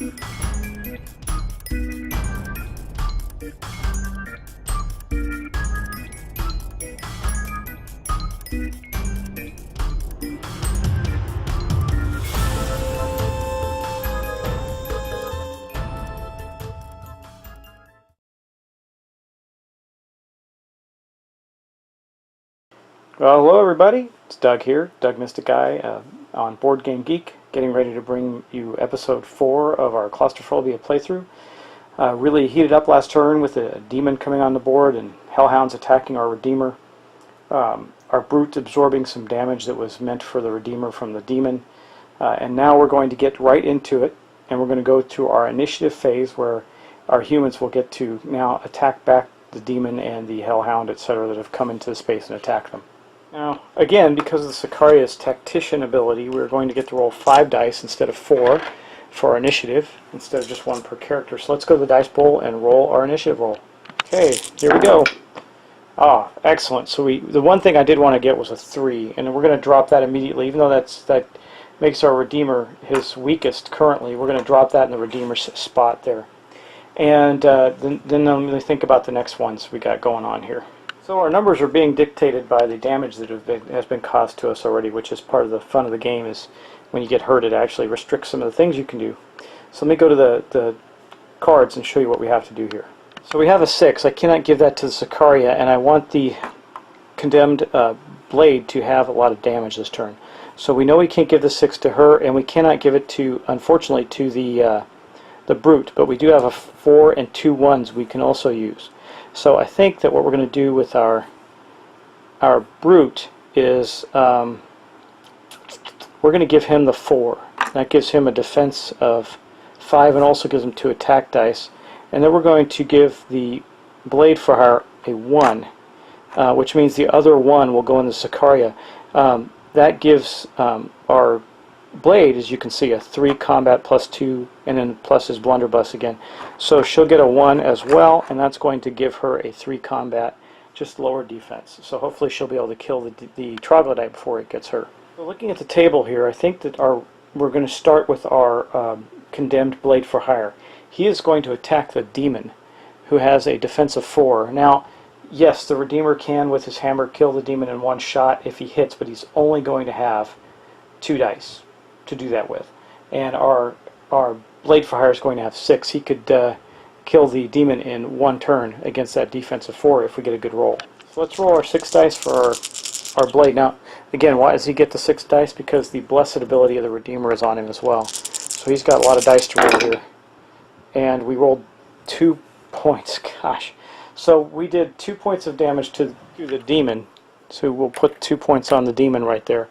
Well, hello everybody, it's Doug here, Doug Mystic Eye on Board Game Geek, getting ready to bring you episode 4 of our Claustrophobia playthrough. Really heated up last turn with a demon coming on the board and hellhounds attacking our Redeemer. Our brute absorbing some damage that was meant for the Redeemer from the demon. And now we're going to get right into it, and we're going to go to our initiative phase where our humans will get to now attack back the demon and the hellhound, etc., that have come into the space and attack them. Now, again, because of the Sicaria's Tactician ability, we're going to get to roll 5 dice instead of 4 for our initiative, instead of just 1 per character. So let's go to the dice bowl and roll our initiative roll. Okay, here we go. Ah, excellent. So the one thing I did want to get was a 3, and we're going to drop that immediately, even though that makes our Redeemer his weakest currently. We're going to drop that in the Redeemer spot there. And then let me think about the next ones we got going on here. So our numbers are being dictated by the damage that has been caused to us already, which is part of the fun of the game, is when you get hurt it actually restricts some of the things you can do. So let me go to the cards and show you what we have to do here. So we have a 6. I cannot give that to the Sicaria, and I want the condemned blade to have a lot of damage this turn. So we know we can't give the 6 to her, and we cannot give it to, unfortunately, to the brute, but we do have a 4 and 2 1s we can also use. So I think that what we're going to do with our brute is we're going to give him the 4. That gives him a defense of 5 and also gives him 2 attack dice. And then we're going to give the blade for her a 1, which means the other 1 will go in the Sicaria. That gives our blade, as you can see, a 3 combat plus 2, and then plus his blunderbuss again. So she'll get a 1 as well, and that's going to give her a 3 combat, just lower defense. So hopefully she'll be able to kill the troglodyte before it gets her. So looking at the table here, I think that we're going to start with our condemned blade for hire. He is going to attack the demon, who has a defense of 4. Now, yes, the Redeemer can, with his hammer, kill the demon in 1 shot if he hits, but he's only going to have 2 dice to do that with. And our blade for hire is going to have 6. He could kill the demon in 1 turn against that defense of 4 if we get a good roll. So let's roll our 6 dice for our blade. Now, again, why does he get the 6 dice? Because the blessed ability of the Redeemer is on him as well. So he's got a lot of dice to roll here. And we rolled 2 points. Gosh. So we did 2 points of damage to the demon. So we'll put 2 points on the demon right there.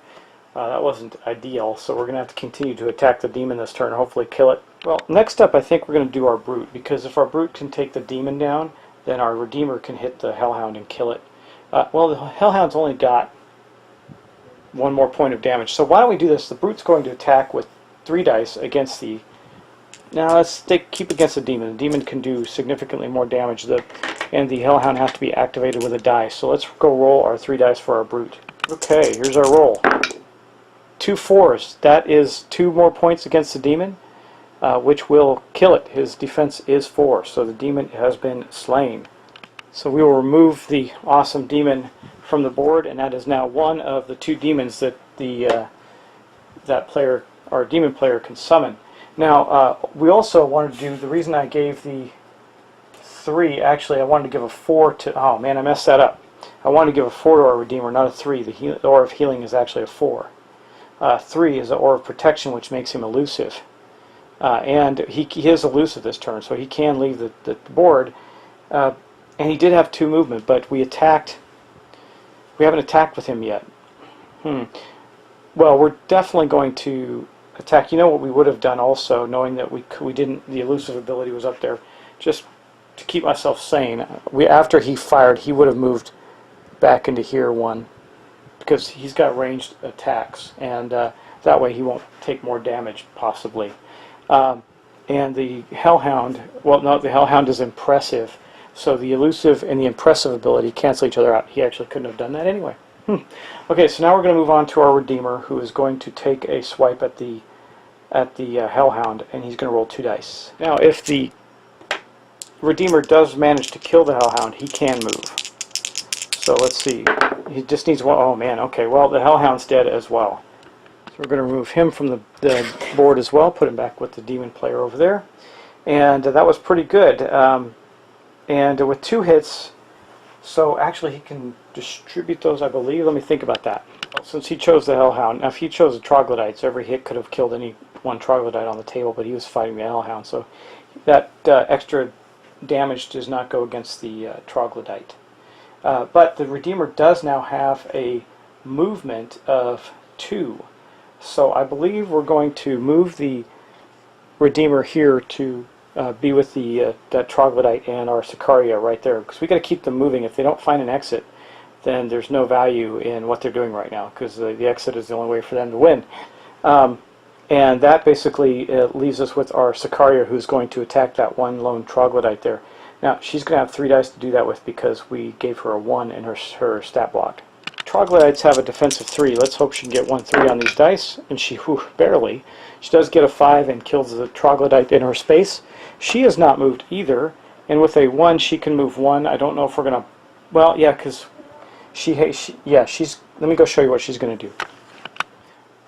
That wasn't ideal, so we're going to have to continue to attack the demon this turn and hopefully kill it. Well, next up I think we're going to do our brute, because if our brute can take the demon down, then our Redeemer can hit the hellhound and kill it. Well, the hellhound's only got 1 more point of damage, so why don't we do this? The brute's going to attack with 3 dice against the... Now let's keep against the demon. The demon can do significantly more damage, and the hellhound has to be activated with a die. So let's go roll our 3 dice for our brute. Okay, here's our roll. 2 4s. That is 2 more points against the demon, which will kill it. His defense is 4, so the demon has been slain. So we will remove the awesome demon from the board, and that is now one of the 2 demons that that player, our demon player, can summon. Now, we also wanted to do, the reason I gave the 3, actually I wanted to give a 4 to, oh man, I messed that up. I wanted to give a 4 to our Redeemer, not a 3. The Aura of Healing is actually a 4. 3 is the Aura of Protection, which makes him elusive. And he is elusive this turn, so he can leave the board. And he did have 2 movement, but we haven't attacked with him yet. Well, we're definitely going to attack. You know what we would have done also, knowing that we didn't, the elusive ability was up there, just to keep myself sane. After he fired, he would have moved back into here 1, because he's got ranged attacks, and that way he won't take more damage, possibly. And the Hellhound, well, no, the Hellhound is impressive, so the elusive and the impressive ability cancel each other out. He actually couldn't have done that anyway. Okay, so now we're going to move on to our Redeemer, who is going to take a swipe at the at the Hellhound, and he's going to roll 2 dice. Now, if the Redeemer does manage to kill the Hellhound, he can move. So let's see. He just needs one. Oh man, okay, well, the Hellhound's dead as well. So we're going to remove him from the board as well, put him back with the demon player over there. And that was pretty good. And with 2 hits, so actually he can distribute those, I believe. Let me think about that. Since he chose the Hellhound, now if he chose the Troglodytes, every hit could have killed any one Troglodyte on the table, but he was fighting the Hellhound, so that extra damage does not go against the Troglodyte. But the Redeemer does now have a movement of 2. So I believe we're going to move the Redeemer here to be with the that Troglodyte and our Sicaria right there, because we got to keep them moving. If they don't find an exit, then there's no value in what they're doing right now, because the exit is the only way for them to win. And that basically leaves us with our Sicaria, who's going to attack that one lone Troglodyte there. Now, she's going to have 3 dice to do that with, because we gave her a 1 in her stat block. Troglodytes have a defense of 3. Let's hope she can get 1-3 on these dice, and she, barely. She does get a 5 and kills the Troglodyte in her space. She has not moved either, and with a 1 she can move 1. I don't know if we're going to, well, yeah, because she's, let me go show you what she's going to do.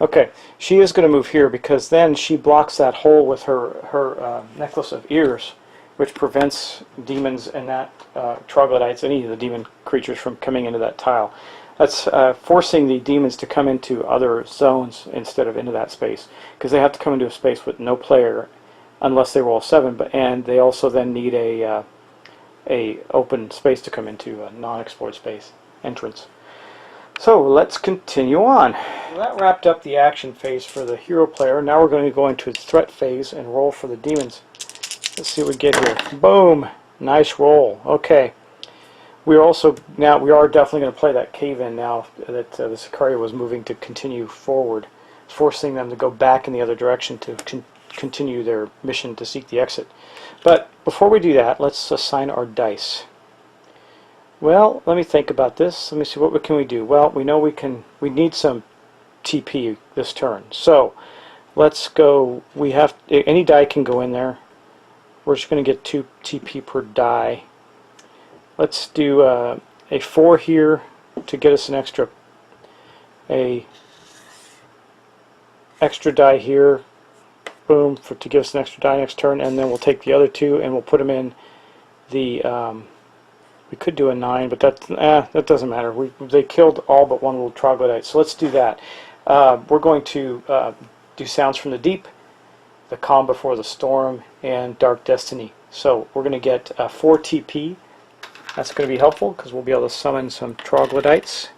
Okay, she is going to move here, because then she blocks that hole with her necklace of ears, which prevents demons and that Troglodytes, any of the demon creatures, from coming into that tile. That's forcing the demons to come into other zones instead of into that space, because they have to come into a space with no player unless they roll a 7, and they also then need a open space to come into, a non-explored space entrance. So let's continue on. Well, that wrapped up the action phase for the hero player. Now we're going to go into the threat phase and roll for the demons. Let's see what we get here. Boom! Nice roll. Okay. We are definitely going to play that cave-in now that the Sicaria was moving to continue forward, forcing them to go back in the other direction to continue their mission to seek the exit. But before we do that, let's assign our dice. Well, let me think about this. Let me see, what can we do? Well, we know we need some TP this turn. So let's go. We have any die can go in there. We're just going to get 2 TP per die. Let's do a 4 here to get us an extra die here. Boom, to give us an extra die next turn, and then we'll take the other 2 and we'll put them in the. We could do a 9, but that doesn't matter. They killed all but one little Troglodyte, so let's do that. We're going to do Sounds from the Deep, The Calm Before the Storm, and Dark Destiny. So we're going to get 4 TP. That's going to be helpful, because we'll be able to summon some Troglodytes.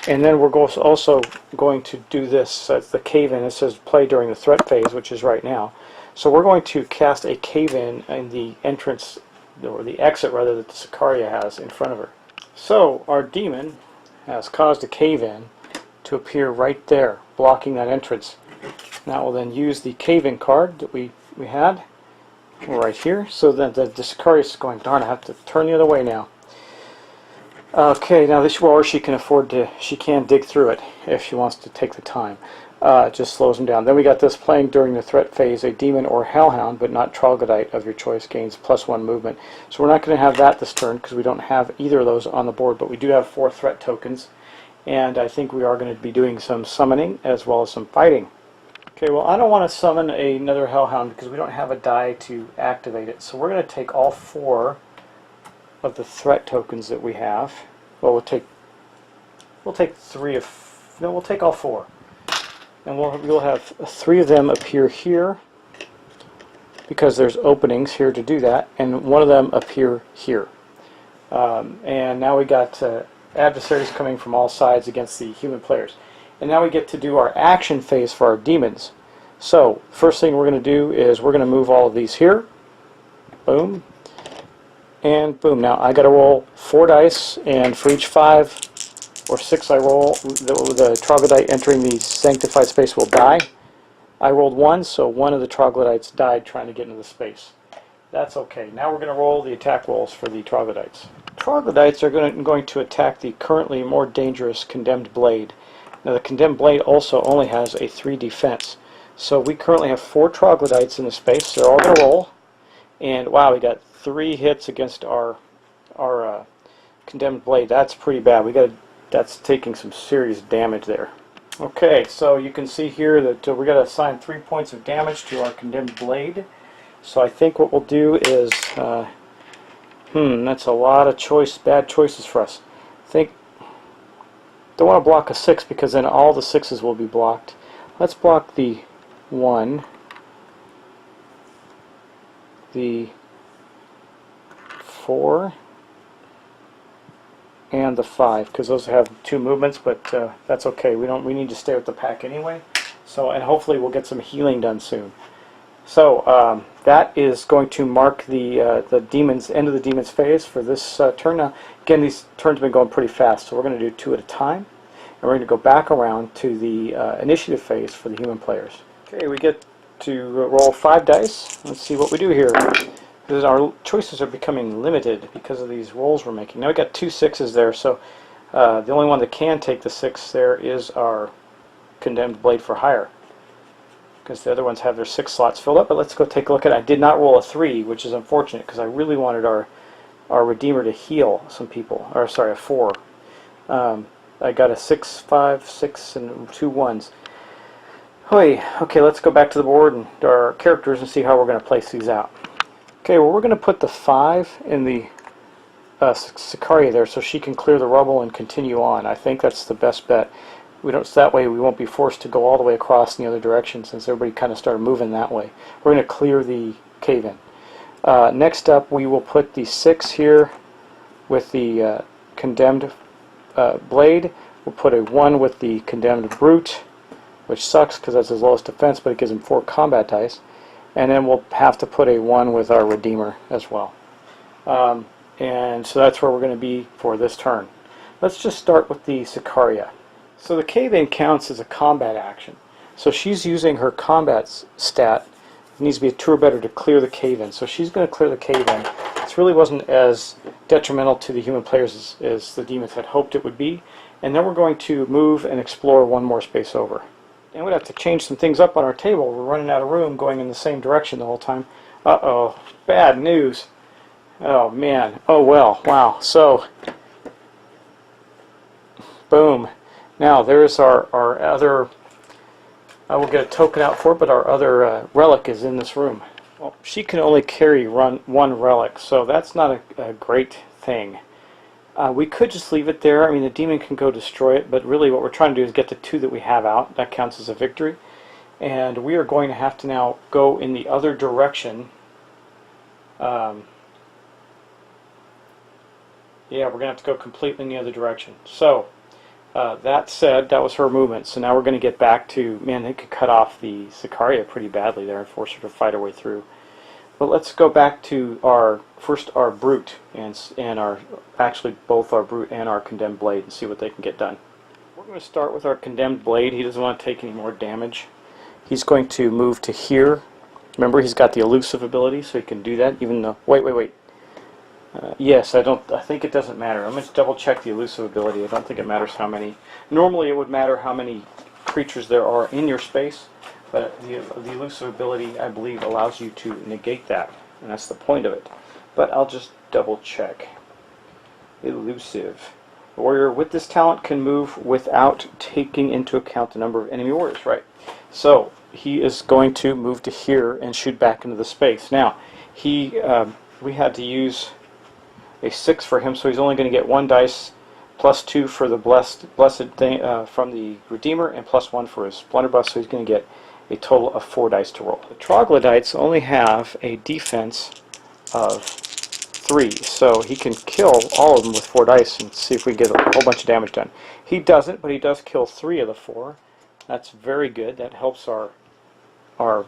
And then we're also going to do this. That's the cave-in. It says play during the threat phase, which is right now. So we're going to cast a cave-in in the entrance, or the exit rather, that the Sicaria has in front of her. So our demon has caused a cave-in to appear right there, blocking that entrance. Now we'll then use the cave-in card that we had right here, so that the Sicaria is going, darn, I have to turn the other way now. Okay, now this, or she can dig through it if she wants to take the time. It just slows them down. Then we got this: playing during the threat phase, a demon or hellhound, but not Troglodyte of your choice, gains +1 movement. So we're not going to have that this turn, because we don't have either of those on the board, but we do have 4 threat tokens, and I think we are going to be doing some summoning as well as some fighting. Okay, well, I don't want to summon another hellhound because we don't have a die to activate it, so we're going to take all 4 of the threat tokens that we have. Well, we'll take 3 of, no, we'll take all 4, and we'll have 3 of them appear here, because there's openings here to do that, and 1 of them appear here. And now we got adversaries coming from all sides against the human players. And now we get to do our action phase for our demons. So first thing we're going to do is we're going to move all of these here. Boom. And boom. Now I got to roll 4 dice, and for each 5 or 6 I roll, the Troglodyte entering the sanctified space will die. I rolled 1, so 1 of the Troglodytes died trying to get into the space. That's okay. Now we're going to roll the attack rolls for the Troglodytes. Troglodytes are going to attack the currently more dangerous Condemned Blade. Now the Condemned Blade also only has a 3 defense. So we currently have 4 troglodytes in the space. They're all going to roll. And wow, we got 3 hits against our condemned blade. That's pretty bad. That's taking some serious damage there. Okay, so you can see here that we got to assign 3 points of damage to our condemned blade. So I think what we'll do is, that's a lot of bad choices for us. Don't want to block a 6 because then all the 6s will be blocked. Let's block the 1, the 4, and the 5, because those have 2 movements, but that's okay. We need to stay with the pack anyway. So, and hopefully we'll get some healing done soon. So that is going to mark the demon's end of the demon's phase for this turn. Now, again, these turns have been going pretty fast, so we're going to do 2 at a time, and we're going to go back around to the initiative phase for the human players. Okay, we get to roll 5 dice. Let's see what we do here. Because our choices are becoming limited because of these rolls we're making. Now we got 2 6s there, so the only one that can take the 6 there is our condemned blade for hire, because the other ones have their 6 slots filled up. But let's go take a look at it. I did not roll a 3, which is unfortunate because I really wanted our Redeemer to heal some people. Or sorry, a 4. I got a 6, 5, 6, and 2 1s. Okay, let's go back to the board and our characters and see how we're going to place these out. Okay, well, we're going to put the 5 in the Sicaria there so she can clear the rubble and continue on. I think that's the best bet. So that way we won't be forced to go all the way across in the other direction, since everybody kind of started moving that way. We're going to clear the cave-in. Next up, we will put the 6 here with the condemned blade. We'll put a 1 with the condemned brute, which sucks because that's his lowest defense, but it gives him 4 combat dice. And then we'll have to put a 1 with our Redeemer as well. And so that's where we're going to be for this turn. Let's just start with the Sicaria. So the cave-in counts as a combat action. So she's using her combat stat. It needs to be a 2 or better to clear the cave-in. So she's going to clear the cave-in. This really wasn't as detrimental to the human players as the demons had hoped it would be. And then we're going to move and explore 1 more space over. And we'd have to change some things up on our table. We're running out of room going in the same direction the whole time. Uh-oh, bad news. Oh, man. Oh, well, wow. So, boom. Now, there's our other, I will get a token out for it, but our other relic is in this room. Well, she can only carry 1 relic, so that's not a great thing. We could just leave it there. I mean, the demon can go destroy it, but really what we're trying to do is get the 2 that we have out. That counts as a victory. And we are going to have to now go in the other direction. Yeah, we're going to have to go completely in the other direction. So, that said, that was her movement. So now we're going to get back to, man, they could cut off the Sicaria pretty badly there and force her to fight her way through. But let's go back to our brute and actually both our brute and our condemned blade and see what they can get done. We're going to start with our condemned blade. He doesn't want to take any more damage. He's going to move to here. Remember, he's got the elusive ability, so he can do that. Even though, wait. Yes, I think it doesn't matter. I'm going to double check the elusive ability. I don't think it matters how many. Normally, it would matter how many creatures there are in your space. But the elusive ability, I believe, allows you to negate that, and that's the point of it. But I'll just double check. Elusive. A warrior with this talent can move without taking into account the number of enemy warriors, right? So he is going to move to here and shoot back into the space. Now, we had to use a 6 for him, so he's only going to get 1 dice plus 2 for the blessed thing from the Redeemer, and plus 1 for his blunderbuss, so he's going to get a total of 4 dice to roll. The troglodytes only have a defense of 3, so he can kill all of them with 4 dice and see if we get a whole bunch of damage done. He doesn't, but he does kill 3 of the 4. That's very good. That helps our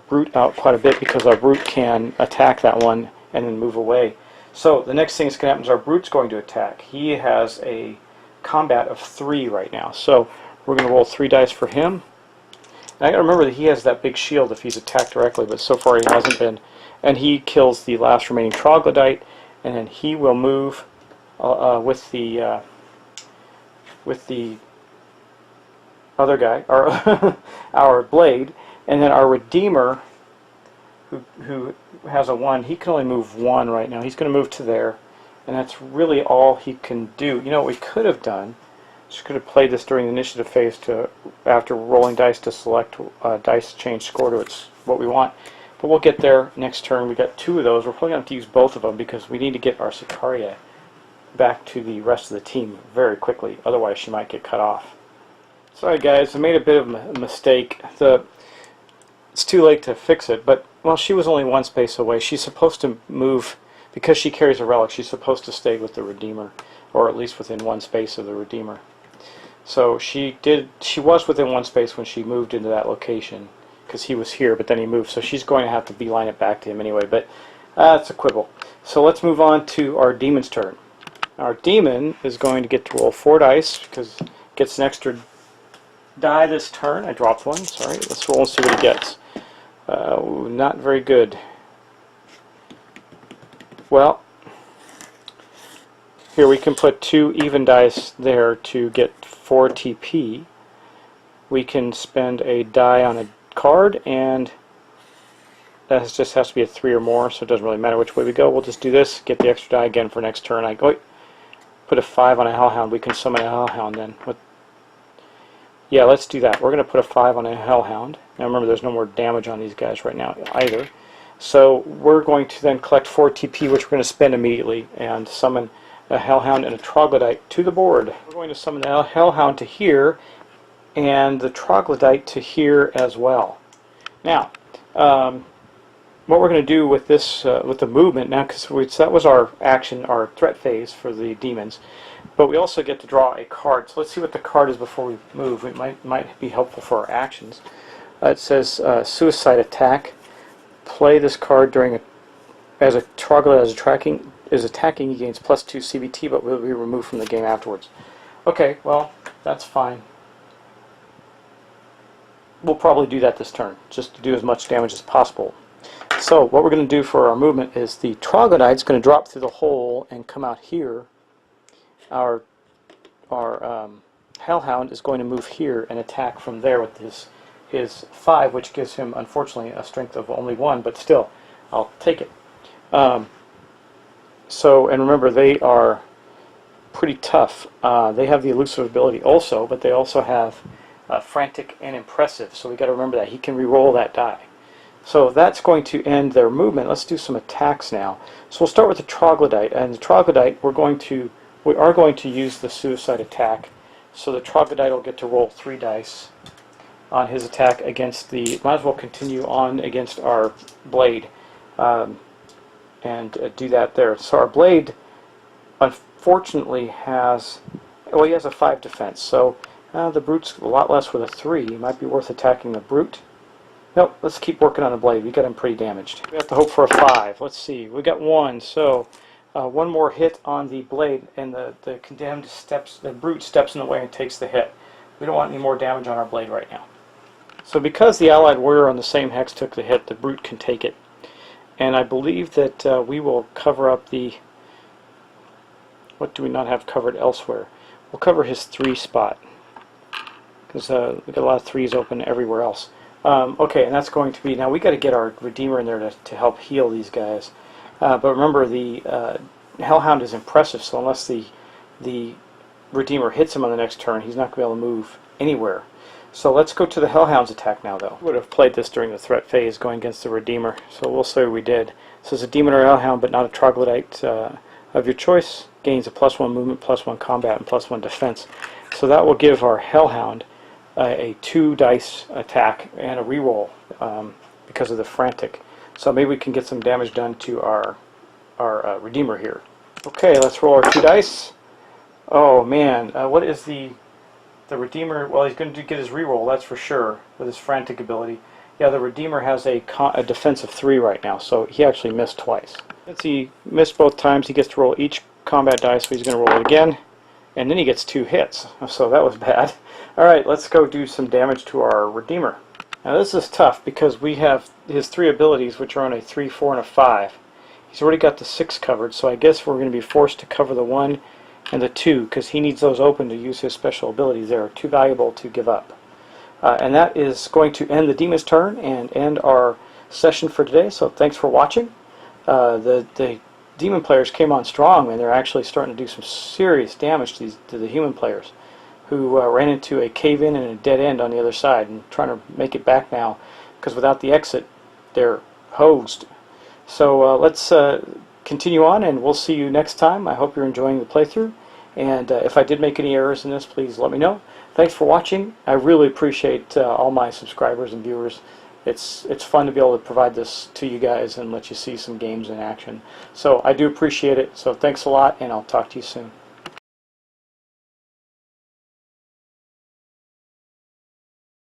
brute out quite a bit, because our brute can attack that one and then move away. So the next thing that's going to happen is our brute's going to attack. He has a combat of 3 right now, so we're going to roll 3 dice for him. And I got to remember that he has that big shield if he's attacked directly, but so far he hasn't been. And he kills the last remaining troglodyte, and then he will move with the other guy, our blade, And then our Redeemer, who has a 1, he can only move 1 right now. He's going to move to there, and that's really all he can do. You know what we could have done? Just could have played this during the initiative phase after rolling dice to select dice change score to what we want. But we'll get there next turn. We got 2 of those. We're probably going to have to use both of them because we need to get our Sicaria back to the rest of the team very quickly. Otherwise, she might get cut off. Sorry, guys. I made a bit of a mistake. It's too late to fix it, but, well, she was only 1 space away. She's supposed to move, because she carries a relic, she's supposed to stay with the Redeemer, or at least within 1 space of the Redeemer. So she was within 1 space when she moved into that location, because he was here, but then he moved, so she's going to have to beeline it back to him anyway, but it's a quibble. So let's move on to our Demon's turn. Our Demon is going to get to roll 4 dice, because it gets an extra die this turn. I dropped 1, sorry. Let's roll and see what he gets. Not very good. Well, here we can put 2 even dice there to get 4 TP. We can spend a die on a card, and that just has to be a 3 or more, so it doesn't really matter which way we go. We'll just do this, get the extra die again for next turn. Put a 5 on a Hellhound. We can summon a Hellhound then. Yeah, let's do that. We're going to put a 5 on a Hellhound. Now remember, there's no more damage on these guys right now either. So we're going to then collect 4 TP, which we're going to spend immediately, and summon a Hellhound and a Troglodyte to the board. We're going to summon the Hellhound to here, and the Troglodyte to here as well. Now, what we're going to do with this, with the movement now, because that was our action, our threat phase for the demons, but we also get to draw a card. So let's see what the card is before we move. It might be helpful for our actions. It says Suicide Attack. Play this card during as a Troglodyte is attacking. He gains +2 CBT, but will be removed from the game afterwards. Okay, well, that's fine. We'll probably do that this turn, just to do as much damage as possible. So what we're going to do for our movement is the Troglodyte's going to drop through the hole and come out here. Our Hellhound is going to move here and attack from there with his 5, which gives him, unfortunately, a strength of only 1, but still, I'll take it. And remember, they are pretty tough. They have the elusive ability also, but they also have Frantic and Impressive, so we got to remember that. He can re-roll that die. So that's going to end their movement. Let's do some attacks now. So we'll start with the Troglodyte, and the Troglodyte, we are going to use the Suicide Attack. So the Troglodyte will get to roll 3 dice on his attack against the, might as well continue on against our Blade, and do that there. So our Blade, unfortunately, has, well, he has a 5 defense, so the Brute's a lot less with a 3. It might be worth attacking the Brute. Nope, let's keep working on the Blade. We got him pretty damaged. We have to hope for a 5. Let's see, we got 1, so 1 more hit on the Blade, and the condemned steps, the Brute steps in the way and takes the hit. We don't want any more damage on our Blade right now. So because the allied warrior on the same hex took the hit, the Brute can take it. And I believe that we will cover up the, what do we not have covered elsewhere? We'll cover his 3 spot, because we've got a lot of 3s open everywhere else. Okay, and that's going to be, now we got to get our Redeemer in there to help heal these guys. But remember, the Hellhound is impressive, so unless the Redeemer hits him on the next turn, he's not going to be able to move anywhere. So let's go to the Hellhound's attack now, though. We would have played this during the threat phase, going against the Redeemer, so we'll say we did. So it's a Demon or Hellhound, but not a Troglodyte of your choice. Gains a +1 movement, +1 combat, and +1 defense. So that will give our Hellhound a 2 dice attack and a reroll because of the Frantic. So maybe we can get some damage done to our Redeemer here. Okay, let's roll our 2 dice. Oh man, what is the Redeemer? Well, he's going to get his reroll, that's for sure, with his Frantic ability. Yeah, the Redeemer has a defense of 3 right now, so he actually missed twice. Since he missed both times, he gets to roll each combat dice, so he's going to roll it again, and then he gets 2 hits, so that was bad. Alright, let's go do some damage to our Redeemer. Now this is tough because we have his 3 abilities, which are on a 3, 4, and a 5. He's already got the 6 covered, so I guess we're going to be forced to cover the 1 and the 2, because he needs those open to use his special abilities. They're too valuable to give up. And that is going to end the demon's turn and end our session for today. So thanks for watching. The demon players came on strong, and they're actually starting to do some serious damage to the human players, who ran into a cave-in and a dead end on the other side and trying to make it back now, because without the exit they're hosed. So let's continue on, and we'll see you next time. I hope you're enjoying the playthrough, and if I did make any errors in this, please let me know. Thanks for watching. I really appreciate all my subscribers and viewers. It's fun to be able to provide this to you guys and let you see some games in action. So I do appreciate it. So thanks a lot, and I'll talk to you soon.